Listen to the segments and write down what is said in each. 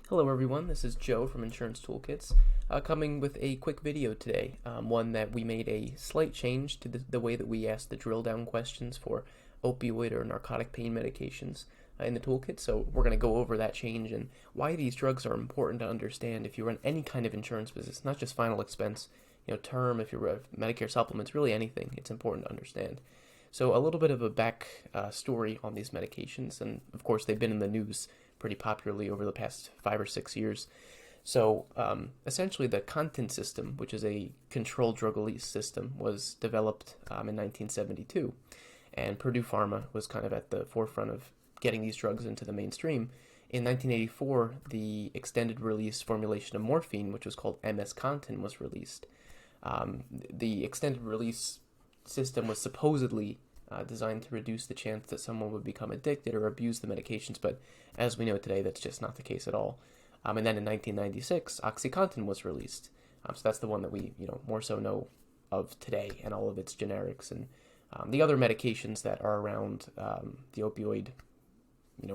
Hello everyone, this is Joe from Insurance Toolkits, coming with a quick video today, one that we made a slight change to the way that we ask the drill down questions for opioid or narcotic pain medications in the toolkit. So we're going to go over that change and why these drugs are important to understand if you run any kind of insurance business, not just final expense, term, if you're Medicare supplements, really anything, it's important to understand. So a little bit of a back story on these medications, and of course they've been in the news pretty popularly over the past 5 or 6 years. So essentially the content system, which is a controlled drug release system, was developed in 1972. And Purdue Pharma was kind of at the forefront of getting these drugs into the mainstream. In 1984, the extended release formulation of morphine, which was called MS-Contin, was released. The extended release system was supposedly designed to reduce the chance that someone would become addicted or abuse the medications, but as we know today, that's just not the case at all. And then in 1996, OxyContin was released. So that's the one that we, more so know of today, and all of its generics and the other medications that are around the opioid,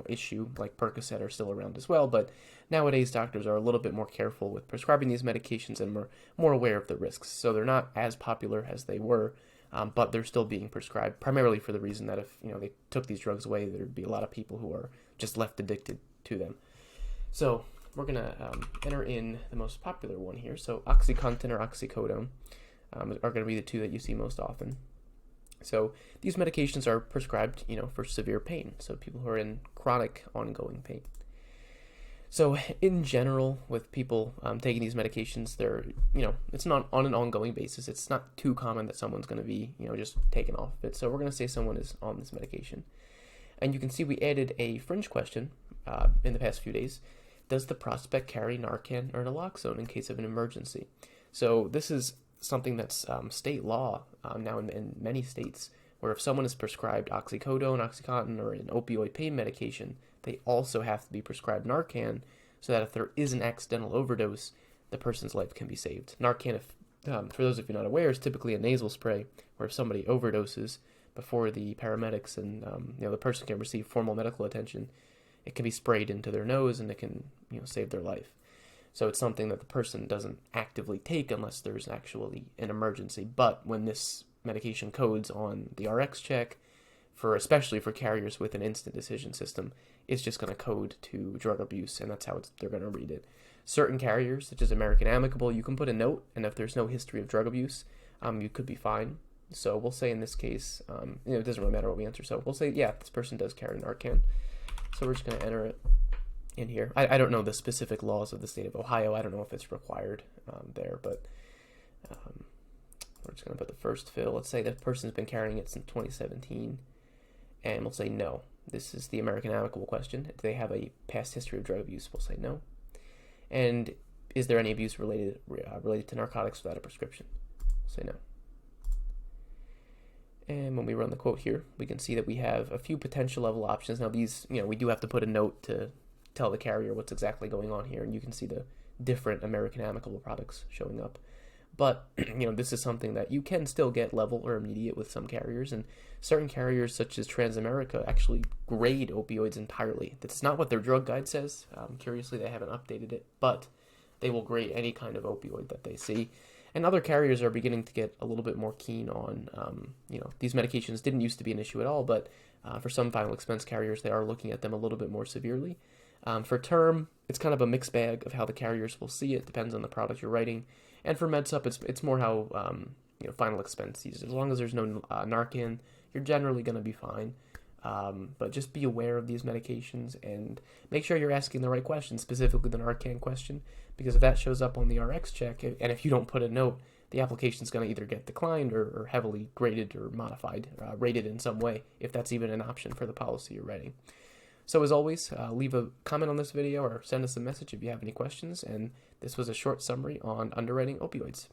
issue, like Percocet, are still around as well. But nowadays, doctors are a little bit more careful with prescribing these medications and more aware of the risks. So they're not as popular as they were. But they're still being prescribed, primarily for the reason that if they took these drugs away, there'd be a lot of people who are just left addicted to them. So we're going to enter in the most popular one here. So OxyContin or oxycodone are going to be the two that you see most often. So these medications are prescribed, for severe pain, so people who are in chronic ongoing pain. So in general, with people taking these medications, they're, it's not on an ongoing basis. It's not too common that someone's going to be, just taken off of it. So we're going to say someone is on this medication. And you can see we added a fringe question in the past few days. Does the prospect carry Narcan or naloxone in case of an emergency? So this is something that's state law now in many states, where if someone is prescribed oxycodone, OxyContin, or an opioid pain medication, they also have to be prescribed Narcan, so that if there is an accidental overdose, the person's life can be saved. Narcan, for those of you not aware, is typically a nasal spray, where if somebody overdoses before the paramedics and the person can receive formal medical attention, it can be sprayed into their nose and it can save their life. So it's something that the person doesn't actively take unless there's actually an emergency. But when this medication codes on the RX check, especially for carriers with an instant decision system, it's just going to code to drug abuse, and that's how they're going to read it. Certain carriers, such as American Amicable, you can put a note, and if there's no history of drug abuse, you could be fine. So we'll say in this case, it doesn't really matter what we answer. So we'll say, yeah, this person does carry Narcan. So we're just going to enter it in here. I don't know the specific laws of the state of Ohio. I don't know if it's required there, but we're just going to put the first fill. Let's say the person's been carrying it since 2017. And we'll say no. This is the American Amicable question. Do they have a past history of drug abuse? We'll say no. And is there any abuse related to narcotics without a prescription? We'll say no. And when we run the quote here, we can see that we have a few potential level options. Now these, we do have to put a note to tell the carrier what's exactly going on here, and you can see the different American Amicable products showing up. But, this is something that you can still get level or immediate with some carriers, and certain carriers such as Transamerica actually grade opioids entirely. That's not what their drug guide says. Curiously, they haven't updated it, but they will grade any kind of opioid that they see. And other carriers are beginning to get a little bit more keen on, these medications didn't used to be an issue at all, but for some final expense carriers, they are looking at them a little bit more severely. For term, it's kind of a mixed bag of how the carriers will see it. Depends on the product you're writing. And for MedSup, it's more how final expense uses. As long as there's no Narcan, you're generally going to be fine. But just be aware of these medications and make sure you're asking the right questions, specifically the Narcan question, because if that shows up on the RX check, and if you don't put a note, the application is going to either get declined or heavily graded or modified, rated in some way, if that's even an option for the policy you're writing. So as always, leave a comment on this video or send us a message if you have any questions. And this was a short summary on underwriting opioids.